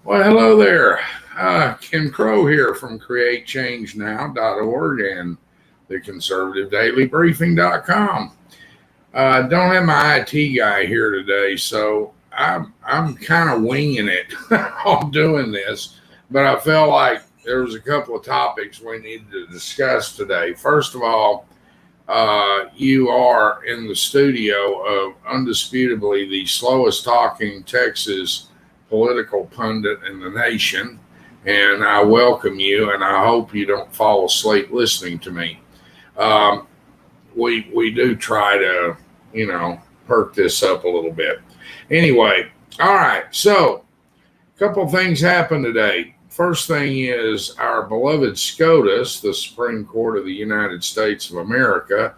Well, hello there. Ken Crow here from CreateChangeNow.org and theconservativedailybriefing.com. Don't have my IT guy here today, so I'm kind of winging it on doing this, but I felt like there was a couple of topics we needed to discuss today. First of all, you are in the studio of undisputably the slowest talking Texas political pundit in the nation. And I welcome you, and I hope you don't fall asleep listening to me. Um, we do try to, perk this up a little bit. Anyway, all right. So, a couple of things happened today. First thing is our beloved SCOTUS, the Supreme Court of the United States of America,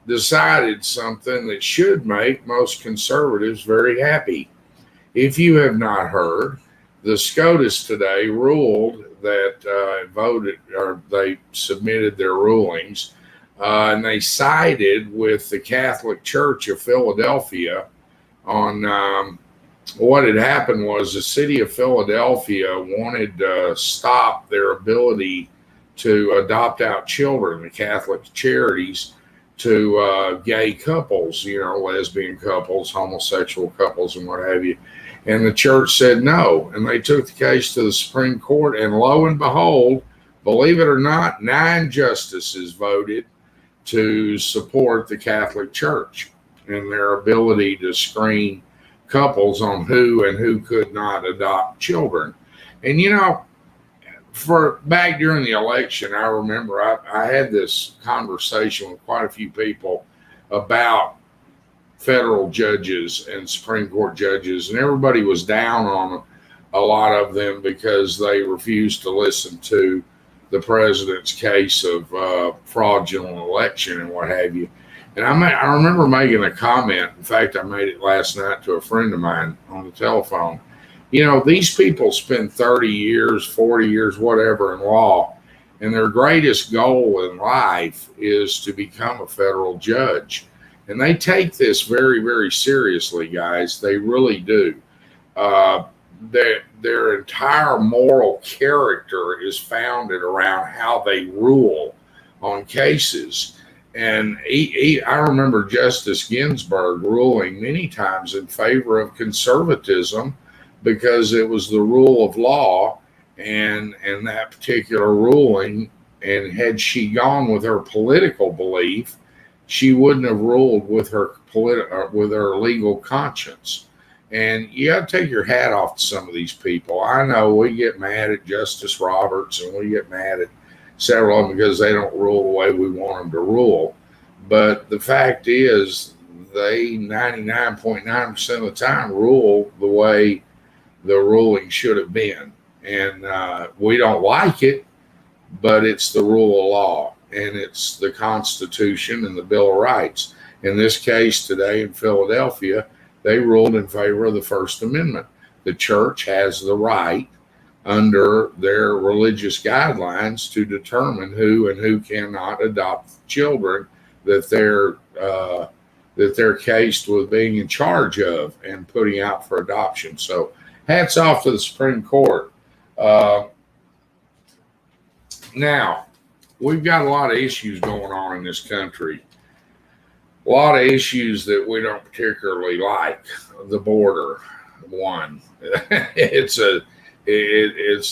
decided something that should make most conservatives very happy. If you have not heard, the SCOTUS today ruled that voted or they submitted their rulings, and they sided with the Catholic Church of Philadelphia on what had happened was the city of Philadelphia wanted to stop their ability to adopt out children, the Catholic charities, to gay couples, lesbian couples, homosexual couples, and what have you. And the church said no. And they took the case to the Supreme Court. And lo and behold, believe it or not, 9 justices voted to support the Catholic Church and their ability to screen couples on who and who could not adopt children. And for back during the election, I remember I had this conversation with quite a few people about federal judges and Supreme Court judges, and everybody was down on a lot of them because they refused to listen to the president's case of fraudulent election and what have you. And I remember making a comment. In fact, I made it last night to a friend of mine on the telephone. These people spend 30 years, 40 years, whatever in law, and their greatest goal in life is to become a federal judge. And they take this very, very seriously, guys. They really do. Their entire moral character is founded around how they rule on cases. And I remember Justice Ginsburg ruling many times in favor of conservatism because it was the rule of law and that particular ruling. And had she gone with her political belief, she wouldn't have ruled with her legal conscience. And you got to take your hat off to some of these people. I know we get mad at Justice Roberts and we get mad at several of them because they don't rule the way we want them to rule. But the fact is, they 99.9% of the time rule the way the ruling should have been. And we don't like it, but it's the rule of law. And it's the Constitution and the Bill of Rights. In this case today in Philadelphia, they ruled in favor of the First Amendment. The church has the right under their religious guidelines to determine who and who cannot adopt children that they're cased with being in charge of and putting out for adoption. So hats off to the Supreme Court. Now, we've got a lot of issues going on in this country. A lot of issues that we don't particularly like. The border, one. It's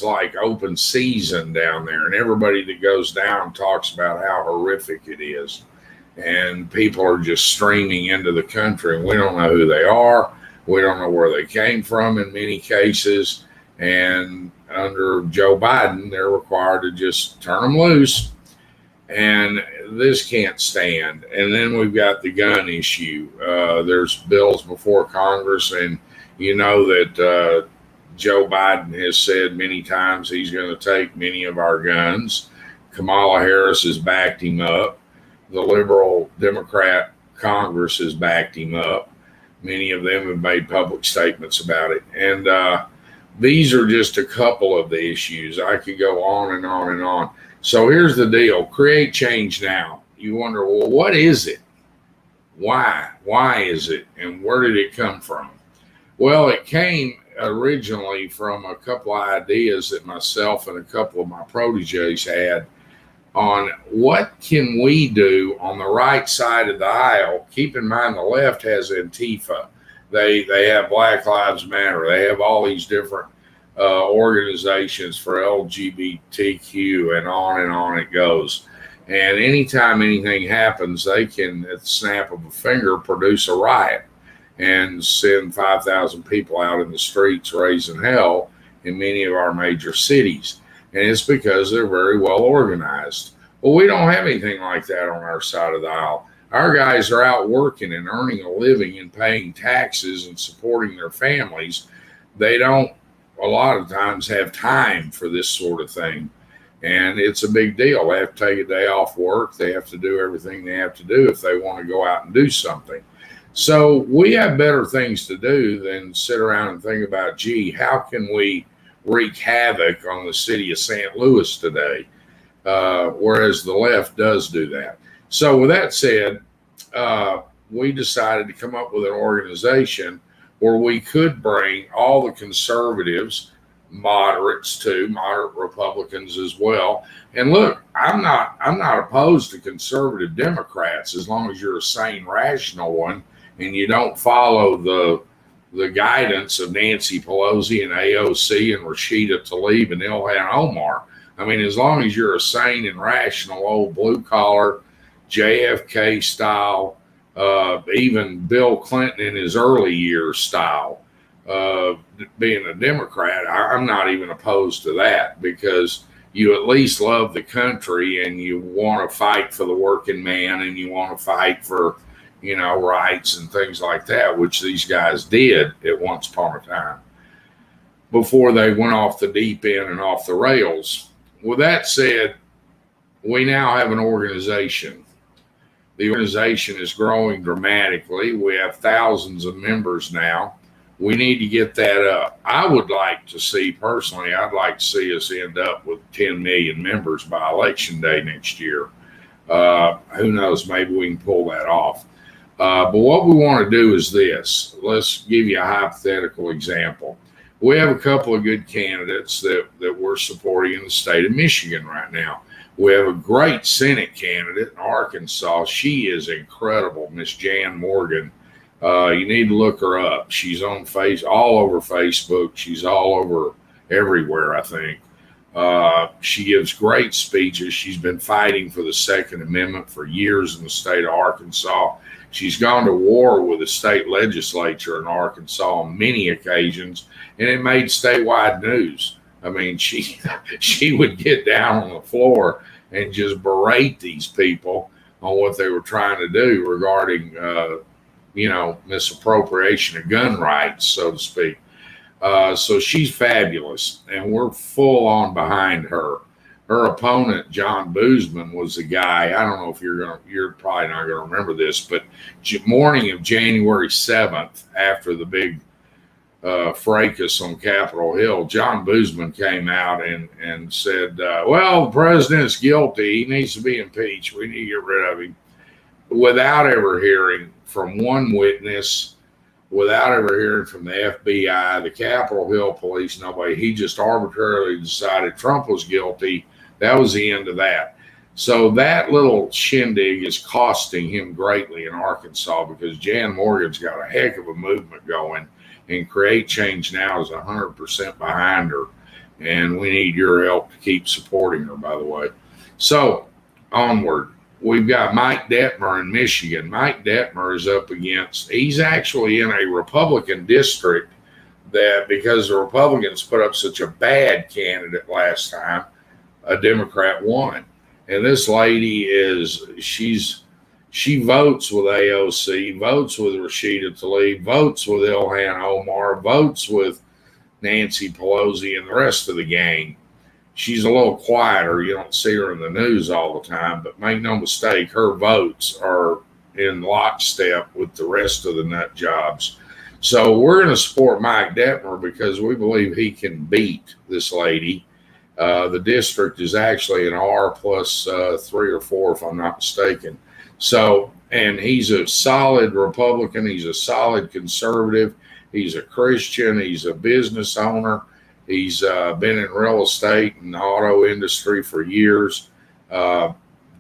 like open season down there, and everybody that goes down talks about how horrific it is. And people are just streaming into the country, and we don't know who they are. We don't know where they came from in many cases. And under Joe Biden, they're required to just turn them loose. And this can't stand. And then we've got the gun issue. There's bills before Congress, and you know that Joe Biden has said many times he's going to take many of our guns. Kamala Harris has backed him up. The liberal Democrat Congress has backed him up. Many of them have made public statements about it. And these are just a couple of the issues. I could go on and on and on. So here's the deal. Create change now. You wonder, well, what is it? Why? Why is it? And where did it come from? Well, it came originally from a couple of ideas that myself and a couple of my proteges had on what can we do on the right side of the aisle. Keep in mind the left has Antifa. They have Black Lives Matter. They have all these different organizations for LGBTQ and on it goes. And anytime anything happens, they can, at the snap of a finger, produce a riot and send 5,000 people out in the streets raising hell in many of our major cities. And it's because they're very well organized. Well, we don't have anything like that on our side of the aisle. Our guys are out working and earning a living and paying taxes and supporting their families. They don't, a lot of times, have time for this sort of thing. And it's a big deal. They have to take a day off work. They have to do everything they have to do if they want to go out and do something. So we have better things to do than sit around and think about, gee, how can we wreak havoc on the city of St. Louis today? Whereas the left does do that. So with that said, we decided to come up with an organization where we could bring all the conservatives, moderates too, moderate Republicans as well. And look, I'm not opposed to conservative Democrats as long as you're a sane, rational one and you don't follow the guidance of Nancy Pelosi and AOC and Rashida Tlaib and Ilhan Omar. I mean, as long as you're a sane and rational old blue collar JFK style, even Bill Clinton in his early years style, being a Democrat, I'm not even opposed to that because you at least love the country and you want to fight for the working man and you want to fight for, rights and things like that, which these guys did at once upon a time before they went off the deep end and off the rails. With that said, we now have an organization. The organization is growing dramatically. We have thousands of members now. We need to get that up. I would like to see, personally, I'd like to see us end up with 10 million members by election day next year. Who knows, maybe we can pull that off. But what we want to do is this. Let's give you a hypothetical example. We have a couple of good candidates that we're supporting in the state of Michigan right now. We have a great Senate candidate in Arkansas. She is incredible, Miss Jan Morgan. You need to look her up. She's on all over Facebook. She's all over everywhere, I think. She gives great speeches. She's been fighting for the Second Amendment for years in the state of Arkansas. She's gone to war with the state legislature in Arkansas on many occasions, and it made statewide news. I mean, she would get down on the floor and just berate these people on what they were trying to do regarding, misappropriation of gun rights, so to speak. So she's fabulous, and we're full on behind her. Her opponent, John Boozman, was the guy. I don't know if you're probably not going to remember this, but morning of January 7th, after the big fracas on Capitol Hill, John Boozman came out and said, well, the president's guilty. He needs to be impeached. We need to get rid of him, without ever hearing from one witness, without ever hearing from the FBI, the Capitol Hill police, nobody. He just arbitrarily decided Trump was guilty. That was the end of that. So that little shindig is costing him greatly in Arkansas because Jan Morgan's got a heck of a movement going, and Create Change Now is 100% behind her. And we need your help to keep supporting her, by the way. So onward. We've got Mike Detmer in Michigan. Mike Detmer is up against, he's actually in a Republican district that because the Republicans put up such a bad candidate last time, a Democrat won. And this lady she votes with AOC, votes with Rashida Tlaib, votes with Ilhan Omar, votes with Nancy Pelosi and the rest of the gang. She's a little quieter. You don't see her in the news all the time, but make no mistake, her votes are in lockstep with the rest of the nut jobs. So we're going to support Mike Detmer because we believe he can beat this lady. The district is actually an R plus 3 or 4, if I'm not mistaken. So, and he's a solid Republican. He's a solid conservative. He's a Christian. He's a business owner. He's been in real estate and the auto industry for years. Uh,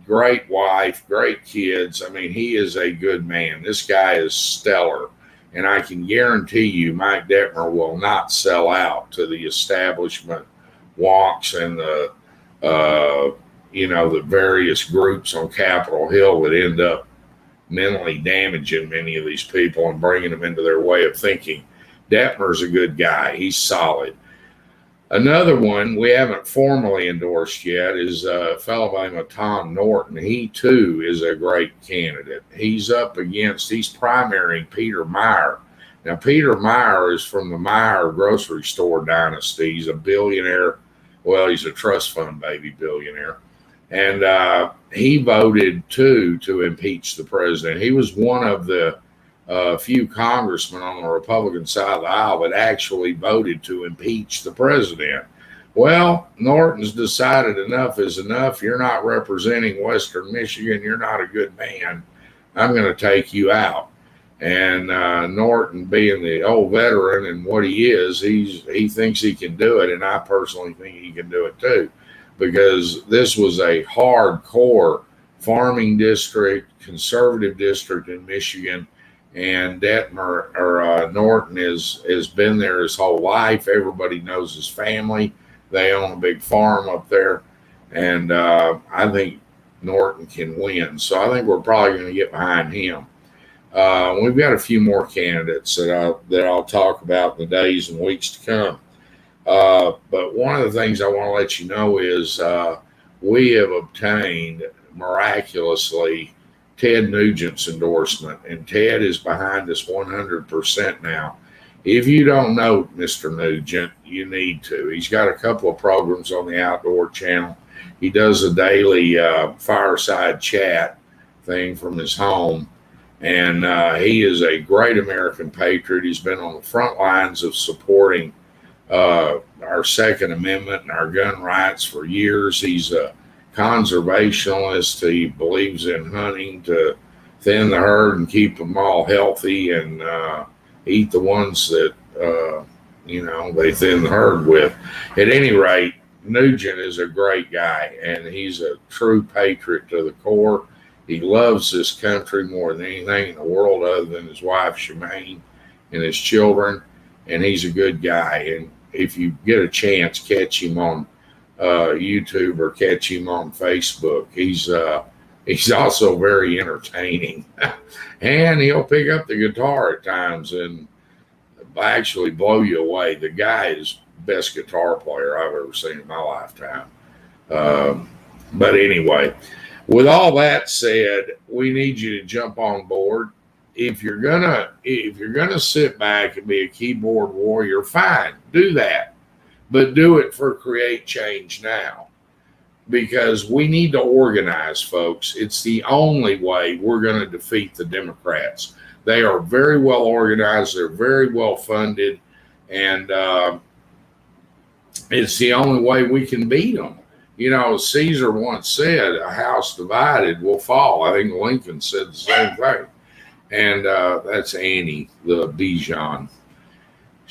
Great wife, great kids. I mean, he is a good man. This guy is stellar. And I can guarantee you, Mike Detmer will not sell out to the establishment wonks and the various groups on Capitol Hill that end up mentally damaging many of these people and bringing them into their way of thinking. Detmer's a good guy. He's solid. Another one we haven't formally endorsed yet is a fellow by the name of Tom Norton. He too is a great candidate. He's primarying Peter Meyer. Now, Peter Meyer is from the Meyer grocery store dynasty. He's a billionaire. Well, he's a trust fund baby billionaire. And he voted to impeach the president. He was one of the few congressmen on the Republican side of the aisle that actually voted to impeach the president. Well, Norton's decided enough is enough. You're not representing Western Michigan. You're not a good man. I'm going to take you out. And Norton, being the old veteran and what he is, he thinks he can do it. And I personally think he can do it too, because this was a hardcore farming district, conservative district in Michigan. And Norton has been there his whole life. Everybody knows his family. They own a big farm up there. And I think Norton can win. So I think we're probably going to get behind him. We've got a few more candidates that I'll talk about in the days and weeks to come. But one of the things I want to let you know is we have obtained miraculously Ted Nugent's endorsement, and Ted is behind us 100% now. If you don't know Mr. Nugent, you need to. He's got a couple of programs on the Outdoor Channel. He does a daily fireside chat thing from his home, and he is a great American patriot. He's been on the front lines of supporting our Second Amendment and our gun rights for years. He's a conservationist. He believes in hunting to thin the herd and keep them all healthy, and eat the ones that they thin the herd with. At any rate, Nugent is a great guy, and he's a true patriot to the core. He loves this country more than anything in the world other than his wife Shemaine and his children, and he's a good guy. And if you get a chance, catch him on YouTube or catch him on Facebook. He's also very entertaining, and he'll pick up the guitar at times and actually blow you away. The guy is the best guitar player I've ever seen in my lifetime. But anyway, with all that said, we need you to jump on board. If you're gonna sit back and be a keyboard warrior, fine, do that. But do it for Create Change Now, because we need to organize, folks. It's the only way we're going to defeat the Democrats. They are very well organized. They're very well funded. And it's the only way we can beat them. You know, Caesar once said, a house divided will fall. I think Lincoln said the same thing. And that's Annie, the Bijan.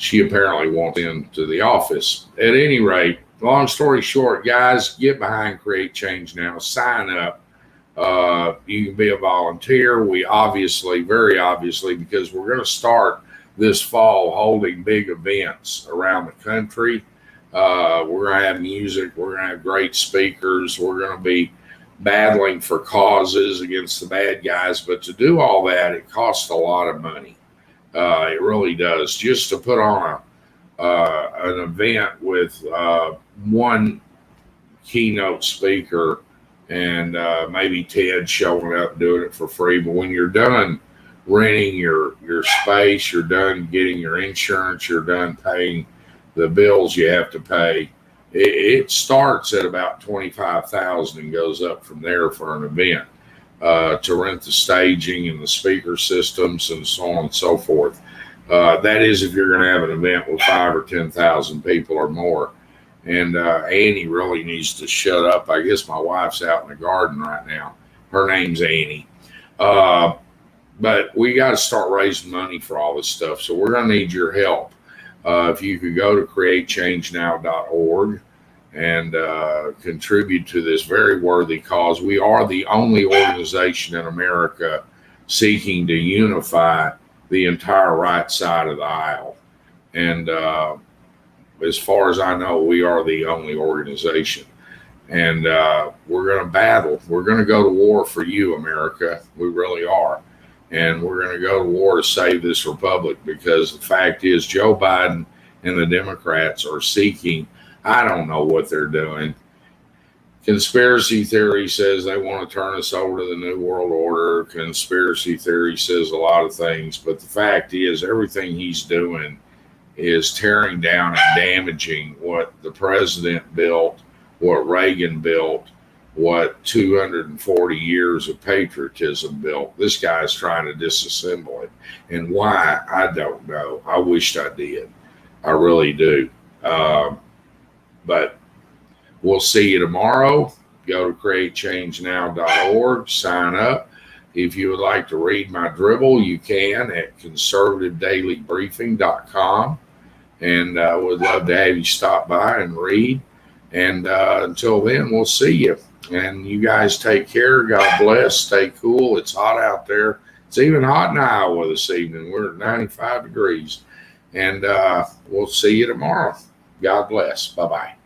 She apparently wants into the office. At any rate, long story short, guys, get behind Create Change Now. Sign up. You can be a volunteer. We obviously, very obviously, because we're going to start this fall holding big events around the country. We're going to have music. We're going to have great speakers. We're going to be battling for causes against the bad guys. But to do all that, it costs a lot of money. It really does. Just to put on an event with one keynote speaker and maybe Ted showing up and doing it for free. But when you're done renting your space, you're done getting your insurance, you're done paying the bills you have to pay, it starts at about $25,000 and goes up from there for an event. To rent the staging and the speaker systems and so on and so forth. That is if you're going to have an event with 5,000 or 10,000 people or more. And Annie really needs to shut up. I guess my wife's out in the garden right now. Her name's Annie. But we got to start raising money for all this stuff. So we're going to need your help. If you could go to createchangenow.org and contribute to this very worthy cause. We are the only organization in America seeking to unify the entire right side of the aisle. And as far as I know, we are the only organization. And we're going to battle. We're going to go to war for you, America. We really are. And we're going to go to war to save this republic, because the fact is Joe Biden and the Democrats are seeking, I don't know what they're doing. Conspiracy theory says they want to turn us over to the New World Order. Conspiracy theory says a lot of things. But the fact is everything he's doing is tearing down and damaging what the president built, what Reagan built, what 240 years of patriotism built. This guy's trying to disassemble it. And why, I don't know. I wished I did. I really do. But we'll see you tomorrow. Go to createchangenow.org, sign up. If you would like to read my dribble, you can at conservativedailybriefing.com. And I would love to have you stop by and read. And until then, we'll see you. And you guys take care. God bless. Stay cool. It's hot out there. It's even hot in Iowa this evening. We're at 95 degrees. And we'll see you tomorrow. God bless. Bye-bye.